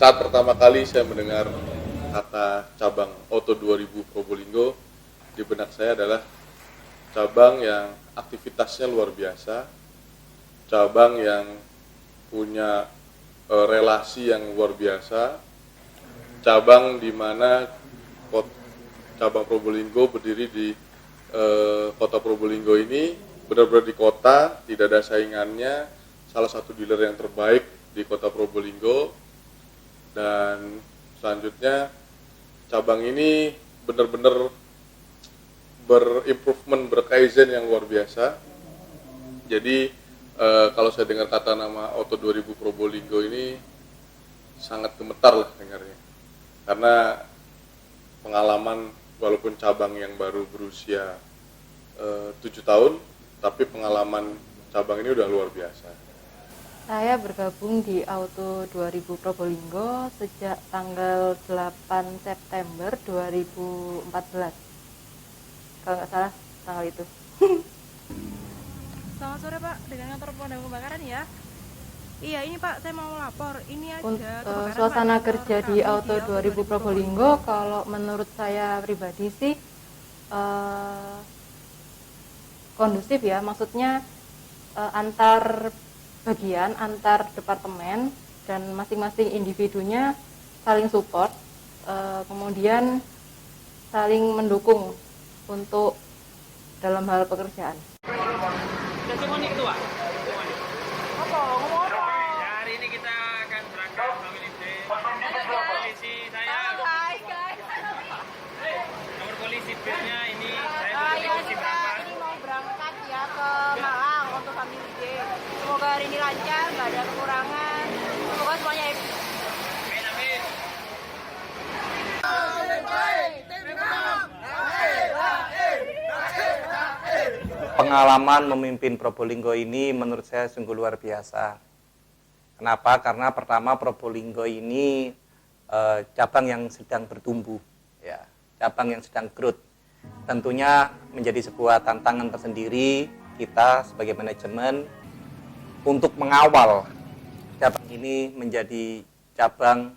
saat pertama kali saya mendengar kata cabang Auto 2000 Probolinggo, di benak saya adalah cabang yang aktivitasnya luar biasa, cabang yang punya relasi yang luar biasa, cabang di mana cabang Probolinggo berdiri di kota Probolinggo ini benar-benar di kota, tidak ada saingannya, salah satu dealer yang terbaik di kota Probolinggo. Dan selanjutnya cabang ini benar-benar berimprovement, berkaizen yang luar biasa. Jadi kalau saya dengar kata nama Auto 2000 Probolinggo ini sangat gemetar lah dengarnya, karena pengalaman walaupun cabang yang baru berusia 7 tahun, tapi pengalaman cabang ini udah luar biasa. Saya bergabung di Auto 2000 Probolinggo sejak tanggal 8 September 2014. Kalau nggak salah tanggal itu. Selamat sore Pak, dengan kantor pemadam kebakaran ya. Iya ini Pak, saya mau lapor. Ini ada kebakaran, suasana Pak, kerja di Auto 2000 Probolinggo kalau menurut saya pribadi sih kondusif ya, maksudnya antar bagian, antar departemen dan masing-masing individunya saling support, kemudian saling mendukung untuk dalam hal pekerjaan. Udah semua nih ketua? Semuanya. Ya, hari ini kita akan berangkat family day. Polisi saya. Nomor polisi B-nya ini saya polisi berapa? Ini mau berangkat ya ke Malang untuk family day. Semoga hari ini lancar, nggak ada kekurangan. Semoga semuanya happy. Amin, amin. Pengalaman memimpin Probolinggo ini menurut saya sungguh luar biasa. Kenapa? Karena pertama Probolinggo ini cabang yang sedang bertumbuh, ya, cabang yang sedang growth. Tentunya menjadi sebuah tantangan tersendiri kita sebagai manajemen untuk mengawal cabang ini menjadi cabang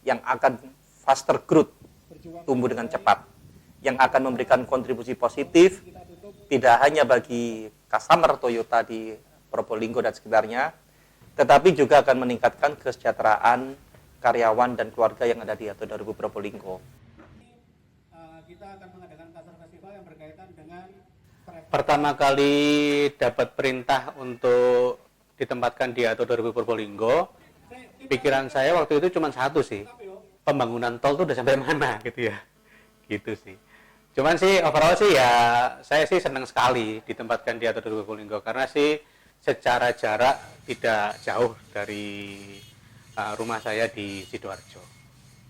yang akan faster growth, tumbuh dengan cepat, yang akan memberikan kontribusi positif tidak hanya bagi customer Toyota di Probolinggo dan sekitarnya, tetapi juga akan meningkatkan kesejahteraan karyawan dan keluarga yang ada di Auto 2000 Probolinggo. Kita akan mengadakan pasar festival yang berkaitan dengan pertama kali dapat perintah untuk ditempatkan di Auto 2000 Probolinggo. Pikiran saya waktu itu cuma satu sih, pembangunan tol itu udah sampai mana gitu ya, gitu sih. Cuman sih overall sih ya saya sih senang sekali ditempatkan di Auto 2000 Probolinggo karena sih secara jarak tidak jauh dari rumah saya di Sidoarjo.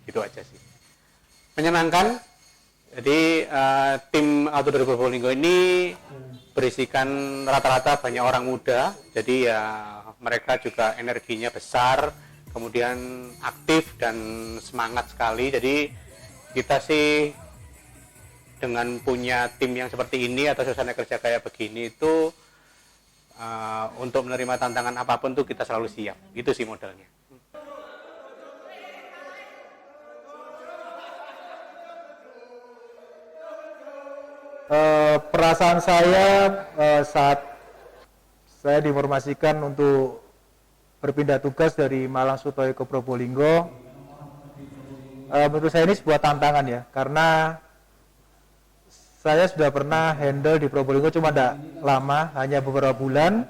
Gitu aja sih. Menyenangkan. Jadi tim Auto 2000 Probolinggo ini berisikan rata-rata banyak orang muda. Jadi ya mereka juga energinya besar, kemudian aktif dan semangat sekali. Jadi kita sih dengan punya tim yang seperti ini atau suasana kerja kayak begini itu untuk menerima tantangan apapun tuh kita selalu siap. Itu sih modalnya. Perasaan saya saat saya diinformasikan untuk berpindah tugas dari Malang Sutoyo ke Probolinggo, menurut saya ini sebuah tantangan ya, karena saya sudah pernah handle di Probolinggo cuma tidak lama, hanya beberapa bulan.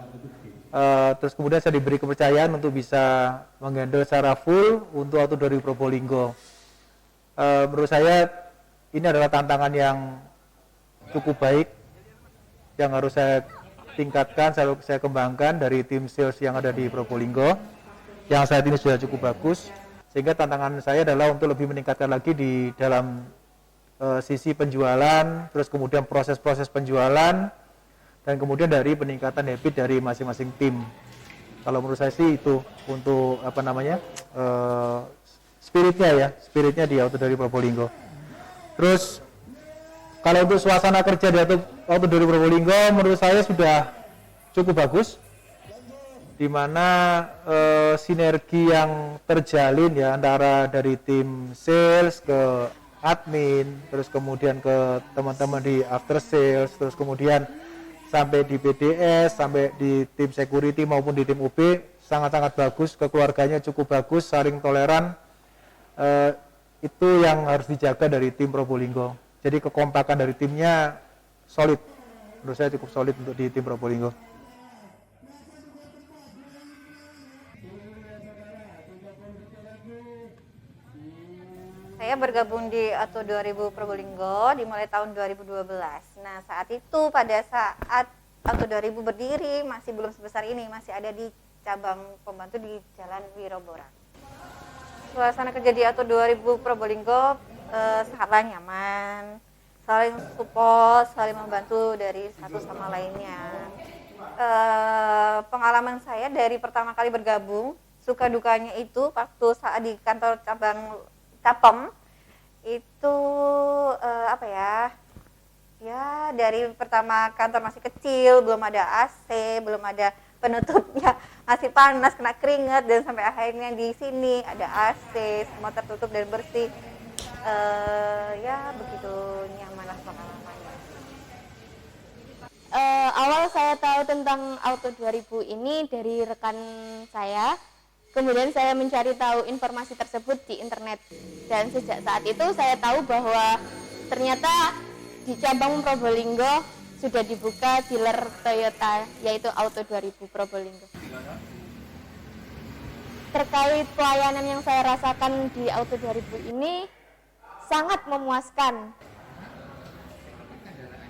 Terus kemudian saya diberi kepercayaan untuk bisa menghandle secara full untuk Auto 2000 Probolinggo. Menurut saya ini adalah tantangan yang cukup baik yang harus saya tingkatkan, saya kembangkan dari tim sales yang ada di Probolinggo yang saat ini sudah cukup bagus, sehingga tantangan saya adalah untuk lebih meningkatkan lagi di dalam sisi penjualan, terus kemudian proses-proses penjualan, dan kemudian dari peningkatan habit dari masing-masing tim. Kalau menurut saya sih itu untuk spiritnya di Auto 2000 Probolinggo. Terus kalau untuk suasana kerja di Auto 2000 Probolinggo menurut saya sudah cukup bagus, di mana sinergi yang terjalin ya antara dari tim sales ke admin, terus kemudian ke teman-teman di after sales, terus kemudian sampai di BDS, sampai di tim security maupun di tim UB sangat-sangat bagus, kekeluarganya cukup bagus, saling toleran. Itu yang harus dijaga dari tim Probolinggo. Jadi kekompakan dari timnya solid. Menurut saya cukup solid untuk di tim Probolinggo. Saya bergabung di ATO 2000 Probolinggo dimulai tahun 2012. Nah, saat itu pada saat ATO 2000 berdiri masih belum sebesar ini, masih ada di cabang pembantu di Jalan Wirobora. Suasana kerja di ATO 2000 Probolinggo sangatlah nyaman, saling support, saling membantu dari satu sama lainnya. Pengalaman saya dari pertama kali bergabung, suka dukanya itu waktu saat di kantor cabang Capem itu dari pertama kantor masih kecil, belum ada AC, belum ada penutupnya, masih panas, kena keringat, dan sampai akhirnya di sini ada AC, semua tertutup dan bersih. Begitu nyamanlah pengalamannya. Awal saya tahu tentang ATO 2000 ini dari rekan saya. Kemudian saya mencari tahu informasi tersebut di internet. Dan sejak saat itu saya tahu bahwa ternyata di cabang Probolinggo sudah dibuka dealer Toyota, yaitu ATO 2000 Probolinggo. Terkait pelayanan yang saya rasakan di ATO 2000 ini sangat memuaskan.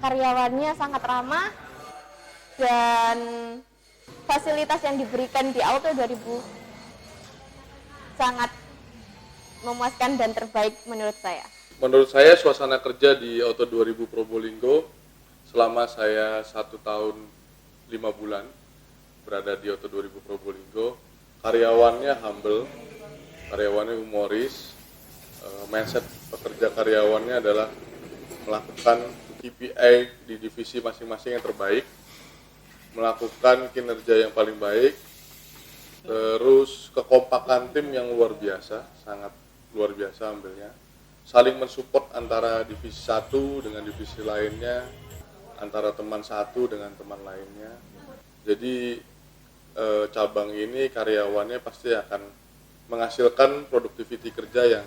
Karyawannya sangat ramah dan fasilitas yang diberikan di ATO 2000 sangat memuaskan dan terbaik menurut saya. Menurut saya suasana kerja di ATO 2000 Probolinggo selama saya 1 tahun 5 bulan berada di ATO 2000 Probolinggo, karyawannya humble, karyawannya humoris, mindset pekerja karyawannya adalah melakukan KPI di divisi masing-masing yang terbaik, melakukan kinerja yang paling baik, terus kekompakan tim yang luar biasa, sangat luar biasa ambilnya, saling mensupport antara divisi satu dengan divisi lainnya, antara teman satu dengan teman lainnya. Jadi cabang ini karyawannya pasti akan menghasilkan produktiviti kerja yang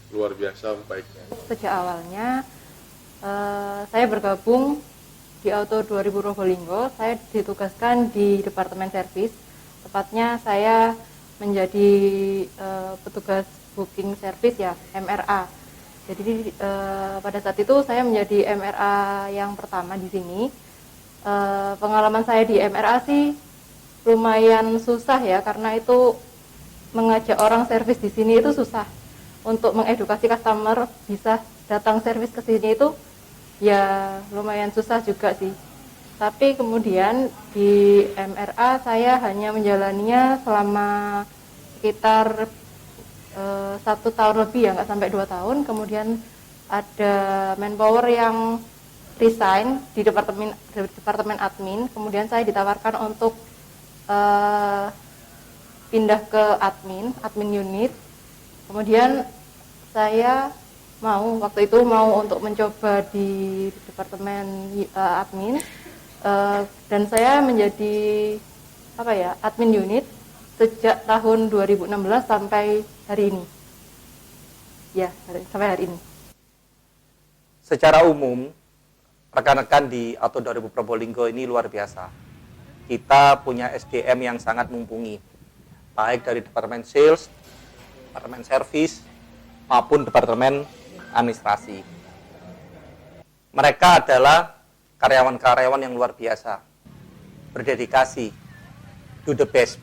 luar biasa baiknya. Sejak awalnya saya bergabung di ATO 2000 Probolinggo, saya ditugaskan di Departemen Servis. Tepatnya saya menjadi petugas booking service ya, MRA. Jadi pada saat itu saya menjadi MRA yang pertama di sini. Pengalaman saya di MRA sih lumayan susah ya, karena itu mengajak orang servis di sini itu susah. Untuk mengedukasi customer bisa datang servis ke sini itu ya lumayan susah juga sih. Tapi kemudian di MRA saya hanya menjalaninya selama sekitar 1 tahun lebih ya, nggak sampai 2 tahun. Kemudian ada manpower yang resign di departemen admin. Kemudian saya ditawarkan untuk pindah ke admin unit. Kemudian saya waktu itu mau untuk mencoba di departemen admin. Dan saya menjadi admin unit sejak tahun 2016 sampai hari ini. Ya, sampai hari ini. Secara umum, rekan-rekan di ATO 2000 Probolinggo ini luar biasa. Kita punya SDM yang sangat mumpuni, baik dari departemen sales, departemen service, maupun departemen administrasi. Mereka adalah karyawan-karyawan yang luar biasa, berdedikasi, do the best,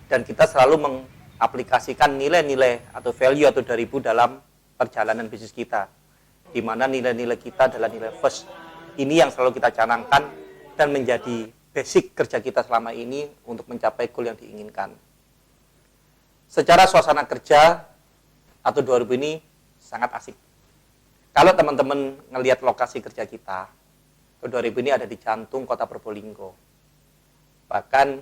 dan kita selalu mengaplikasikan nilai-nilai atau value ATO 2000 dalam perjalanan bisnis kita, di mana nilai-nilai kita adalah nilai first. Ini yang selalu kita canangkan dan menjadi basic kerja kita selama ini untuk mencapai goal yang diinginkan. Secara suasana kerja ATO 2000 ini sangat asik. Kalau teman-teman ngelihat lokasi kerja kita, ATO 2000 ini ada di jantung kota Probolinggo. Bahkan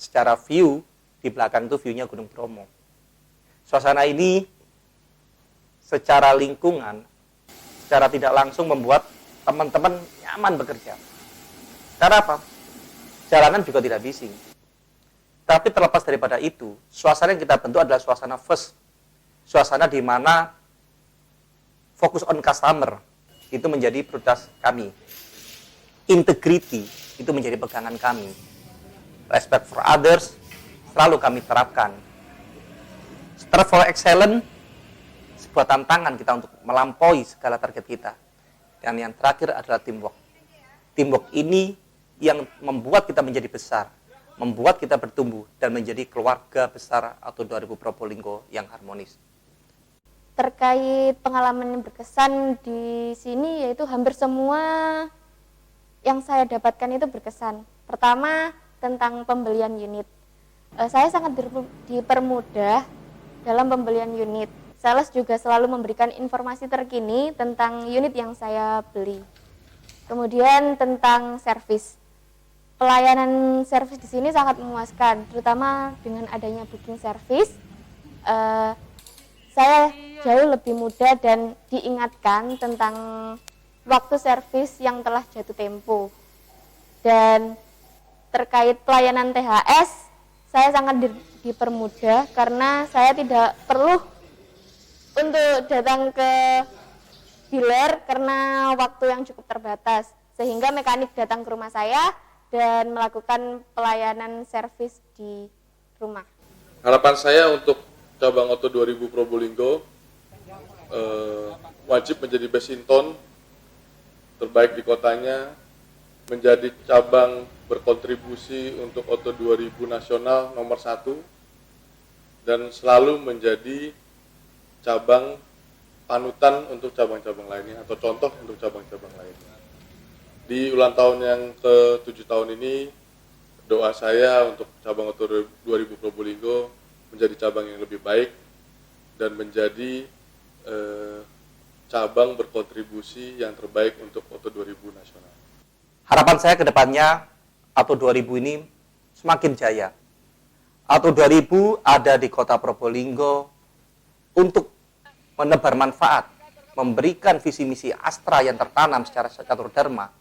secara view, di belakang itu view-nya Gunung Bromo. Suasana ini secara lingkungan, secara tidak langsung membuat teman-teman nyaman bekerja. Karena apa? Jalanan juga tidak bising. Tapi terlepas daripada itu, suasana yang kita bentuk adalah suasana first. Suasana di mana fokus on customer itu menjadi prioritas kami. Integrity itu menjadi pegangan kami. Respect for others selalu kami terapkan. Strive for excellence sebuah tantangan kita untuk melampaui segala target kita. Dan yang terakhir adalah teamwork. Teamwork ini yang membuat kita menjadi besar, membuat kita bertumbuh dan menjadi keluarga besar atau 2000 Probolinggo yang harmonis. Terkait pengalaman yang berkesan di sini, yaitu hampir semua yang saya dapatkan itu berkesan. Pertama, tentang pembelian unit. Saya sangat dipermudah dalam pembelian unit. Sales juga selalu memberikan informasi terkini tentang unit yang saya beli. Kemudian tentang servis. Pelayanan servis di sini sangat memuaskan, terutama dengan adanya booking service. Saya jauh lebih mudah dan diingatkan tentang waktu servis yang telah jatuh tempo. Dan terkait pelayanan THS, saya sangat dipermudah karena saya tidak perlu untuk datang ke dealer karena waktu yang cukup terbatas. Sehingga mekanik datang ke rumah saya dan melakukan pelayanan servis di rumah. Harapan saya untuk cabang Auto 2000 Probolinggo wajib menjadi best in town, terbaik di kotanya, menjadi cabang berkontribusi untuk Auto 2000 nasional nomor 1, dan selalu menjadi cabang panutan untuk cabang-cabang lainnya atau contoh untuk cabang-cabang lainnya. Di ulang tahun yang ke-7 tahun ini, doa saya untuk cabang Auto 2000 Probolinggo menjadi cabang yang lebih baik dan menjadi cabang berkontribusi yang terbaik untuk Auto 2000 nasional. Harapan saya ke depannya, Auto 2000 ini semakin jaya. Auto 2000 ada di kota Probolinggo untuk menebar manfaat, memberikan visi misi Astra yang tertanam secara catur dharma,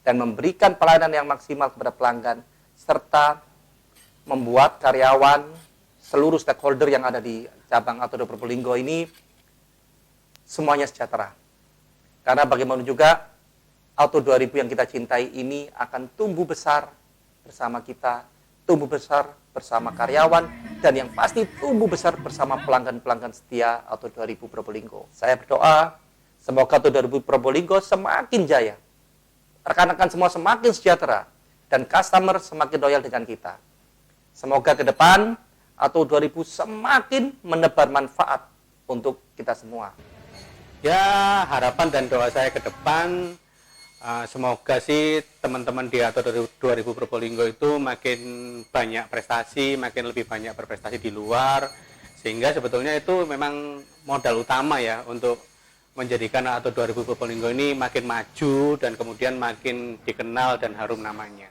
dan memberikan pelayanan yang maksimal kepada pelanggan, serta membuat karyawan, seluruh stakeholder yang ada di cabang Auto 2000 Probolinggo ini semuanya sejahtera. Karena bagaimana juga Auto 2000 yang kita cintai ini akan tumbuh besar bersama kita, tumbuh besar bersama karyawan, dan yang pasti tumbuh besar bersama pelanggan-pelanggan setia Auto 2000 Probolinggo. Saya berdoa semoga Auto 2000 Probolinggo semakin jaya, rekan-rekan semua semakin sejahtera, dan customer semakin loyal dengan kita. Semoga ke depan Auto 2000 semakin menebar manfaat untuk kita semua. Ya, harapan dan doa saya ke depan, semoga sih teman-teman di Auto 2000 Probolinggo itu makin banyak prestasi, makin lebih banyak berprestasi di luar, sehingga sebetulnya itu memang modal utama ya untuk menjadikan Auto 2000 Probolinggo ini makin maju dan kemudian makin dikenal dan harum namanya.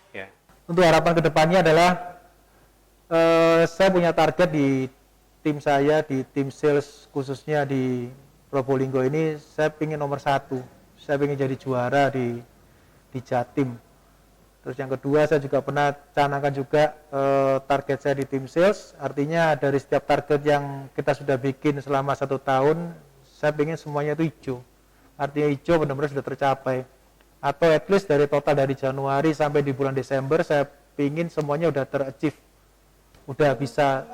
Ya. Untuk harapan kedepannya adalah saya punya target di tim saya, di tim sales khususnya di Probolinggo ini, saya ingin nomor 1. Saya ingin jadi juara di Jatim. Terus yang kedua, saya juga pernah canangkan juga target saya di tim sales. Artinya dari setiap target yang kita sudah bikin selama 1 tahun, saya ingin semuanya itu hijau. Artinya hijau benar-benar sudah tercapai. Atau at least dari total dari Januari sampai di bulan Desember, saya ingin semuanya udah ter-achieve. Udah bisa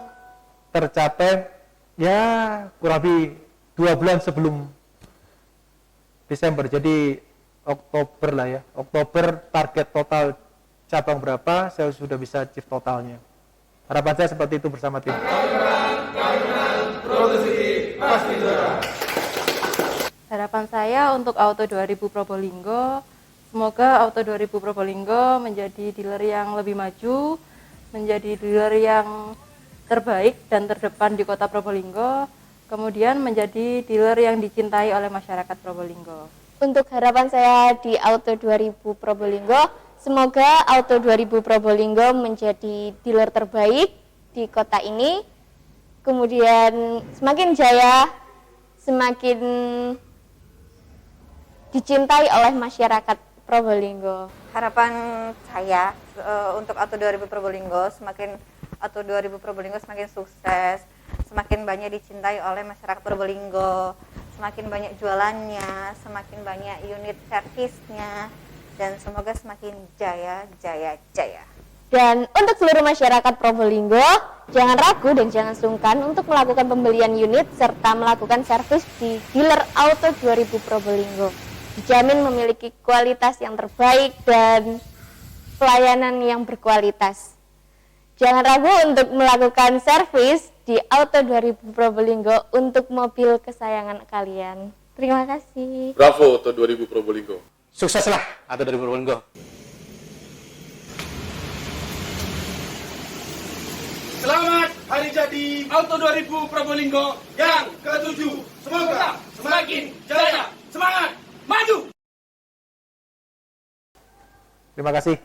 tercapai ya kurang lebih 2 bulan sebelum Desember. Jadi Oktober lah ya. Oktober target total cabang berapa, saya sudah bisa achieve totalnya. Harapan saya seperti itu bersama tim. Harapan saya untuk Auto 2000 Probolinggo, semoga Auto 2000 Probolinggo menjadi dealer yang lebih maju, menjadi dealer yang terbaik dan terdepan di kota Probolinggo, kemudian menjadi dealer yang dicintai oleh masyarakat Probolinggo. Untuk harapan saya di Auto 2000 Probolinggo, Semoga Auto 2000 Probolinggo menjadi dealer terbaik di kota ini. Kemudian semakin jaya, semakin dicintai oleh masyarakat Probolinggo. Harapan saya untuk Auto 2000 Probolinggo, semakin Auto 2000 Probolinggo semakin sukses, semakin banyak dicintai oleh masyarakat Probolinggo, semakin banyak jualannya, semakin banyak unit servisnya, dan semoga semakin jaya, jaya, jaya. Dan untuk seluruh masyarakat Probolinggo, jangan ragu dan jangan sungkan untuk melakukan pembelian unit serta melakukan servis di dealer Auto 2000 Probolinggo. Dijamin memiliki kualitas yang terbaik dan pelayanan yang berkualitas. Jangan ragu untuk melakukan servis di Auto 2000 Probolinggo untuk mobil kesayangan kalian. Terima kasih. Bravo Auto 2000 Probolinggo. Sukseslah Auto 2000 Probolinggo. Selamat hari jadi Auto 2000 Probolinggo yang ke-7. Semoga semakin jaya. Semangat, maju! Terima kasih.